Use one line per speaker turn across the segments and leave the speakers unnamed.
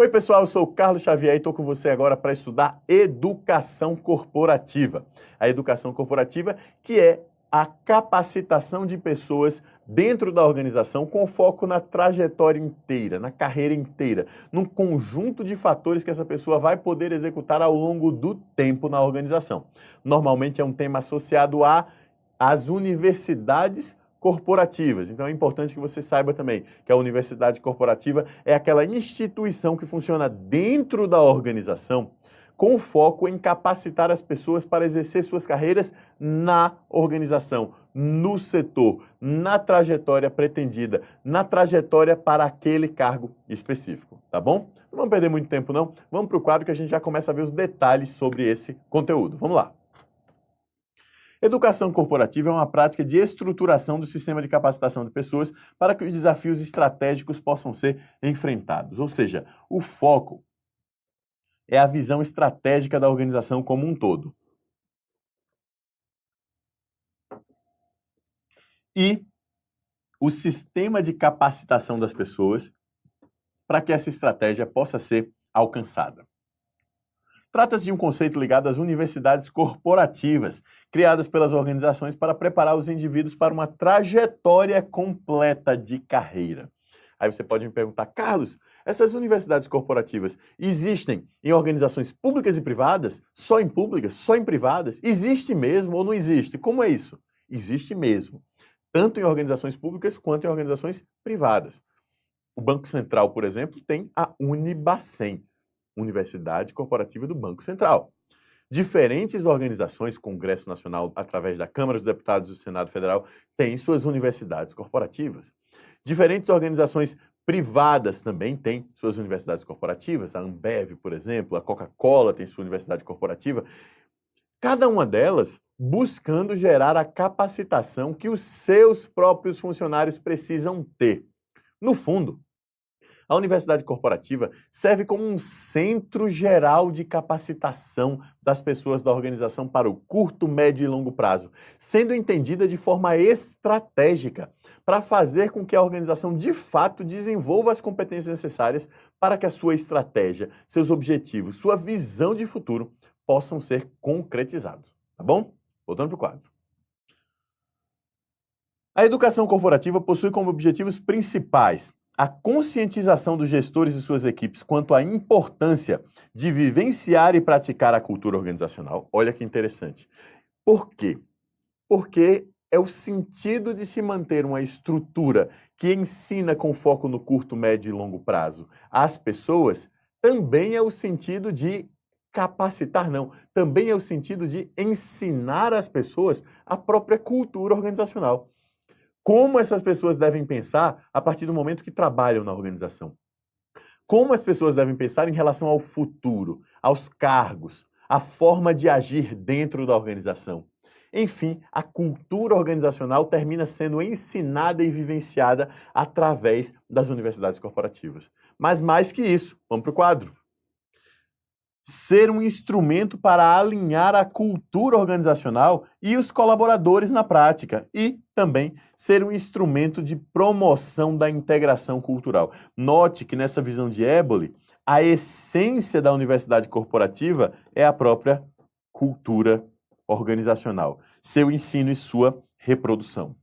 Oi pessoal, eu sou o Carlos Xavier e estou com você agora para estudar educação corporativa. A educação corporativa que é a capacitação de pessoas dentro da organização com foco na trajetória inteira, na carreira inteira, num conjunto de fatores que essa pessoa vai poder executar ao longo do tempo na organização. Normalmente é um tema associado às universidades corporativas. Então é importante que você saiba também que a universidade corporativa é aquela instituição que funciona dentro da organização com foco em capacitar as pessoas para exercer suas carreiras na organização, no setor, na trajetória pretendida, na trajetória para aquele cargo específico, tá bom? Não vamos perder muito tempo não, vamos para o quadro que a gente já começa a ver os detalhes sobre esse conteúdo. Vamos lá. Educação corporativa é uma prática de estruturação do sistema de capacitação de pessoas para que os desafios estratégicos possam ser enfrentados. Ou seja, o foco é a visão estratégica da organização como um todo. E o sistema de capacitação das pessoas para que essa estratégia possa ser alcançada. Trata-se de um conceito ligado às universidades corporativas, criadas pelas organizações para preparar os indivíduos para uma trajetória completa de carreira. Aí você pode me perguntar, Carlos, essas universidades corporativas existem em organizações públicas e privadas? Só em públicas? Só em privadas? Existe mesmo ou não existe? Como é isso? Existe mesmo, tanto em organizações públicas quanto em organizações privadas. O Banco Central, por exemplo, tem a Unibacen, Universidade Corporativa do Banco Central. Diferentes organizações, Congresso Nacional, através da Câmara dos Deputados do Senado Federal, têm suas universidades corporativas. Diferentes organizações privadas também têm suas universidades corporativas. A Ambev, por exemplo, a Coca-Cola tem sua universidade corporativa. Cada uma delas buscando gerar a capacitação que os seus próprios funcionários precisam ter. No fundo, a universidade corporativa serve como um centro geral de capacitação das pessoas da organização para o curto, médio e longo prazo, sendo entendida de forma estratégica para fazer com que a organização de fato desenvolva as competências necessárias para que a sua estratégia, seus objetivos, sua visão de futuro possam ser concretizados. Tá bom? Voltando para o quadro. A educação corporativa possui como objetivos principais a conscientização dos gestores e suas equipes quanto à importância de vivenciar e praticar a cultura organizacional. Olha que interessante. Por quê? Porque é o sentido de se manter uma estrutura que ensina com foco no curto, médio e longo prazo as pessoas, também é o sentido de capacitar, não, também é o sentido de ensinar às pessoas a própria cultura organizacional. Como essas pessoas devem pensar a partir do momento que trabalham na organização. Como as pessoas devem pensar em relação ao futuro, aos cargos, a forma de agir dentro da organização. Enfim, a cultura organizacional termina sendo ensinada e vivenciada através das universidades corporativas. Mas mais que isso, vamos para o quadro. Ser um instrumento para alinhar a cultura organizacional e os colaboradores na prática e também ser um instrumento de promoção da integração cultural. Note que nessa visão de Eboli, a essência da universidade corporativa é a própria cultura organizacional, seu ensino e sua reprodução.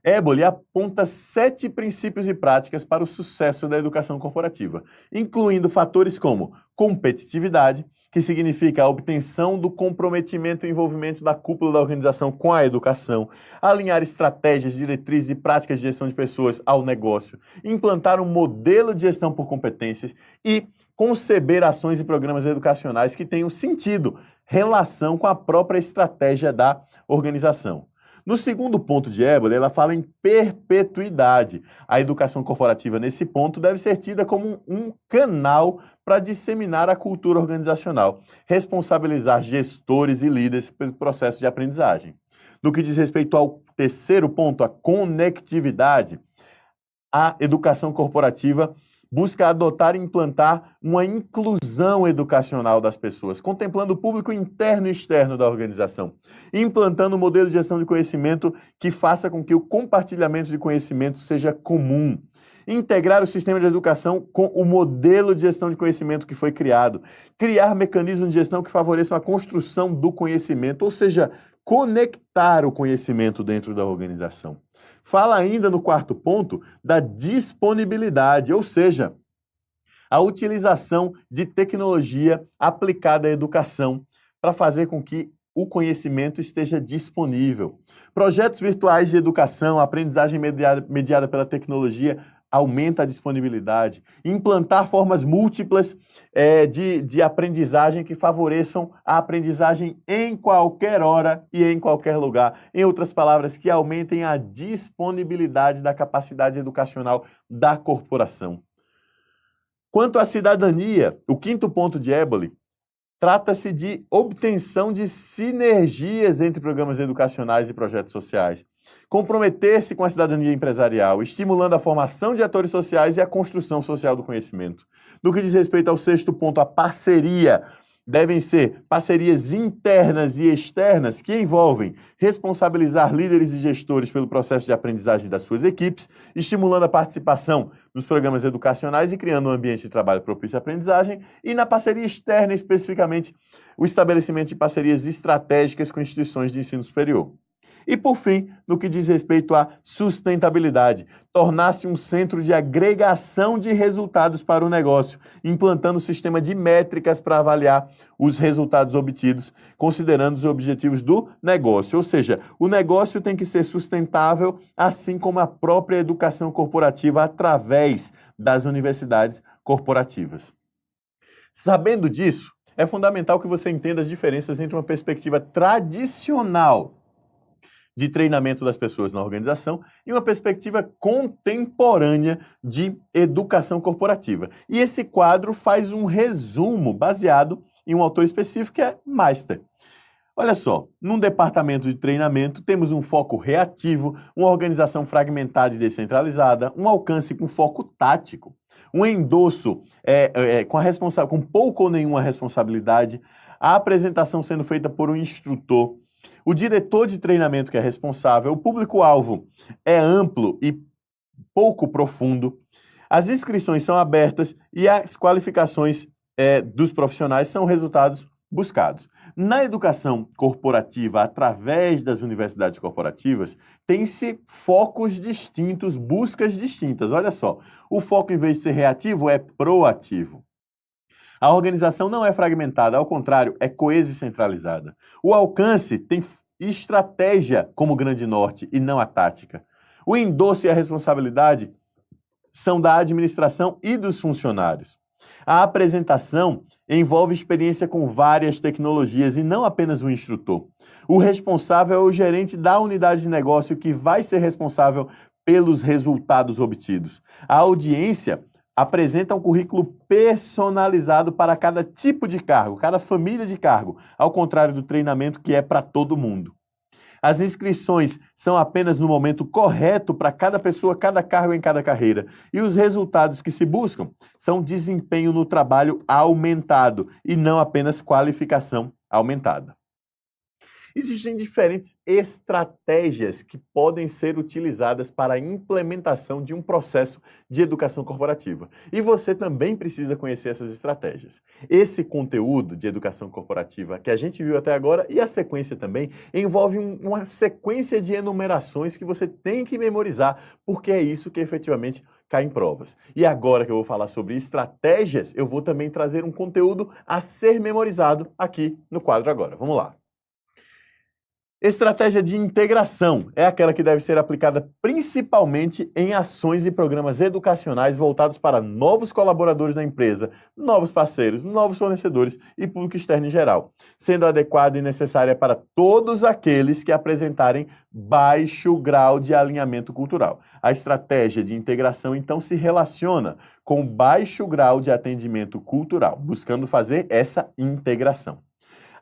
Eboli aponta 7 princípios e práticas para o sucesso da educação corporativa, incluindo fatores como competitividade, que significa a obtenção do comprometimento e envolvimento da cúpula da organização com a educação, alinhar estratégias, diretrizes e práticas de gestão de pessoas ao negócio, implantar um modelo de gestão por competências e conceber ações e programas educacionais que tenham sentido, relação com a própria estratégia da organização. No segundo ponto de Eboli, ela fala em perpetuidade. A educação corporativa, nesse ponto, deve ser tida como um canal para disseminar a cultura organizacional, responsabilizar gestores e líderes pelo processo de aprendizagem. No que diz respeito ao terceiro ponto, a conectividade, a educação corporativa busca adotar e implantar uma inclusão educacional das pessoas, contemplando o público interno e externo da organização, implantando um modelo de gestão de conhecimento que faça com que o compartilhamento de conhecimento seja comum, Integrar o sistema de educação com o modelo de gestão de conhecimento que foi criado. Criar mecanismos de gestão que favoreçam a construção do conhecimento, ou seja, conectar o conhecimento dentro da organização. Fala ainda no quarto ponto da disponibilidade, ou seja, a utilização de tecnologia aplicada à educação para fazer com que o conhecimento esteja disponível. Projetos virtuais de educação, aprendizagem mediada pela tecnologia, aumenta a disponibilidade. Implantar formas múltiplas de aprendizagem que favoreçam a aprendizagem em qualquer hora e em qualquer lugar. Em outras palavras, que aumentem a disponibilidade da capacidade educacional da corporação. Quanto à cidadania, o quinto ponto de Eboli, trata-se de obtenção de sinergias entre programas educacionais e projetos sociais. Comprometer-se com a cidadania empresarial, estimulando a formação de atores sociais e a construção social do conhecimento. No que diz respeito ao sexto ponto, a parceria, devem ser parcerias internas e externas que envolvem responsabilizar líderes e gestores pelo processo de aprendizagem das suas equipes, estimulando a participação nos programas educacionais e criando um ambiente de trabalho propício à aprendizagem, e na parceria externa, especificamente, o estabelecimento de parcerias estratégicas com instituições de ensino superior. E, por fim, no que diz respeito à sustentabilidade, tornar-se um centro de agregação de resultados para o negócio, implantando um sistema de métricas para avaliar os resultados obtidos, considerando os objetivos do negócio. Ou seja, o negócio tem que ser sustentável, assim como a própria educação corporativa através das universidades corporativas. Sabendo disso, é fundamental que você entenda as diferenças entre uma perspectiva tradicional de treinamento das pessoas na organização e uma perspectiva contemporânea de educação corporativa. E esse quadro faz um resumo baseado em um autor específico que é Meister. Olha só, num departamento de treinamento temos um foco reativo, uma organização fragmentada e descentralizada, um alcance com foco tático, um endosso com pouco ou nenhuma responsabilidade, a apresentação sendo feita por um instrutor, o diretor de treinamento que é responsável, o público-alvo é amplo e pouco profundo, as inscrições são abertas e as qualificações dos profissionais são resultados buscados. Na educação corporativa, através das universidades corporativas, tem-se focos distintos, buscas distintas. Olha só, o foco, em vez de ser reativo, é proativo. A organização não é fragmentada, ao contrário, é coesa e centralizada. O alcance tem estratégia como grande norte e não a tática. O endosso e a responsabilidade são da administração e dos funcionários. A apresentação envolve experiência com várias tecnologias e não apenas o instrutor. O responsável é o gerente da unidade de negócio que vai ser responsável pelos resultados obtidos. A audiência apresenta um currículo personalizado para cada tipo de cargo, cada família de cargo, ao contrário do treinamento que é para todo mundo. As inscrições são apenas no momento correto para cada pessoa, cada cargo em cada carreira. E os resultados que se buscam são desempenho no trabalho aumentado e não apenas qualificação aumentada. Existem diferentes estratégias que podem ser utilizadas para a implementação de um processo de educação corporativa. E você também precisa conhecer essas estratégias. Esse conteúdo de educação corporativa que a gente viu até agora e a sequência também envolve uma sequência de enumerações que você tem que memorizar, porque é isso que efetivamente cai em provas. E agora que eu vou falar sobre estratégias, eu vou também trazer um conteúdo a ser memorizado aqui no quadro agora. Vamos lá. Estratégia de integração é aquela que deve ser aplicada principalmente em ações e programas educacionais voltados para novos colaboradores da empresa, novos parceiros, novos fornecedores e público externo em geral, sendo adequada e necessária para todos aqueles que apresentarem baixo grau de alinhamento cultural. A estratégia de integração, então, se relaciona com baixo grau de atendimento cultural, buscando fazer essa integração.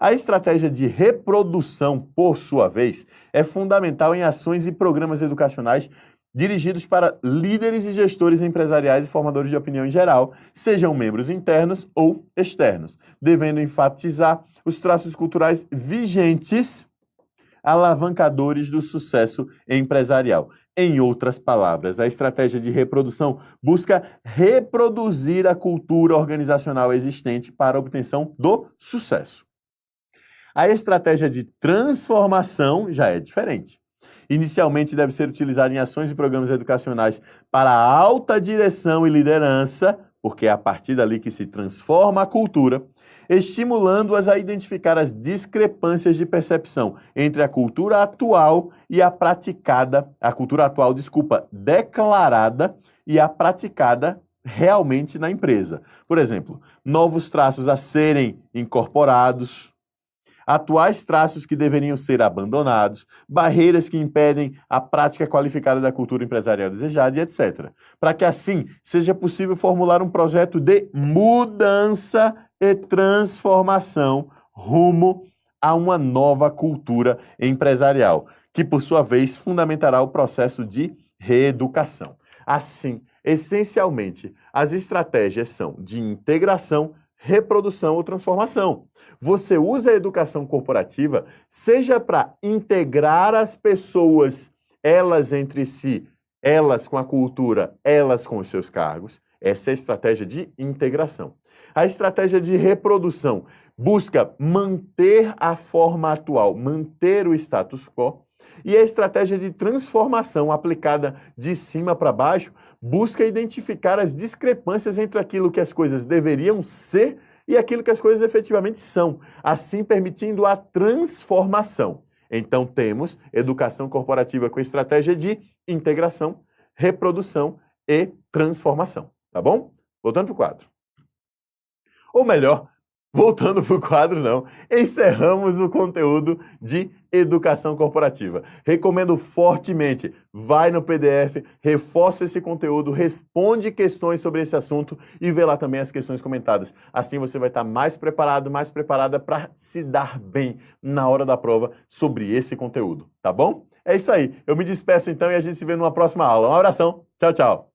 A estratégia de reprodução, por sua vez, é fundamental em ações e programas educacionais dirigidos para líderes e gestores empresariais e formadores de opinião em geral, sejam membros internos ou externos, devendo enfatizar os traços culturais vigentes, alavancadores do sucesso empresarial. Em outras palavras, a estratégia de reprodução busca reproduzir a cultura organizacional existente para a obtenção do sucesso. A estratégia de transformação já é diferente. Inicialmente deve ser utilizada em ações e programas educacionais para a alta direção e liderança, porque é a partir dali que se transforma a cultura, estimulando-as a identificar as discrepâncias de percepção entre a cultura atual e a praticada, declarada e a praticada realmente na empresa. Por exemplo, novos traços a serem incorporados, atuais traços que deveriam ser abandonados, barreiras que impedem a prática qualificada da cultura empresarial desejada e etc. Para que assim seja possível formular um projeto de mudança e transformação rumo a uma nova cultura empresarial, que por sua vez fundamentará o processo de reeducação. Assim, essencialmente, as estratégias são de integração, reprodução ou transformação. Você usa a educação corporativa seja para integrar as pessoas, elas entre si, elas com a cultura, elas com os seus cargos. Essa é a estratégia de integração. A estratégia de reprodução busca manter a forma atual, manter o status quo. E a estratégia de transformação aplicada de cima para baixo busca identificar as discrepâncias entre aquilo que as coisas deveriam ser e aquilo que as coisas efetivamente são, assim permitindo a transformação. Então temos educação corporativa com estratégia de integração, reprodução e transformação, tá bom? Voltando para o quadro. Ou melhor, voltando para o quadro não, encerramos o conteúdo de educação corporativa. Recomendo fortemente, vai no PDF, reforça esse conteúdo, responde questões sobre esse assunto e vê lá também as questões comentadas. Assim você vai estar mais preparado, mais preparada para se dar bem na hora da prova sobre esse conteúdo, tá bom? É isso aí, eu me despeço então e a gente se vê numa próxima aula. Um abração, tchau, tchau!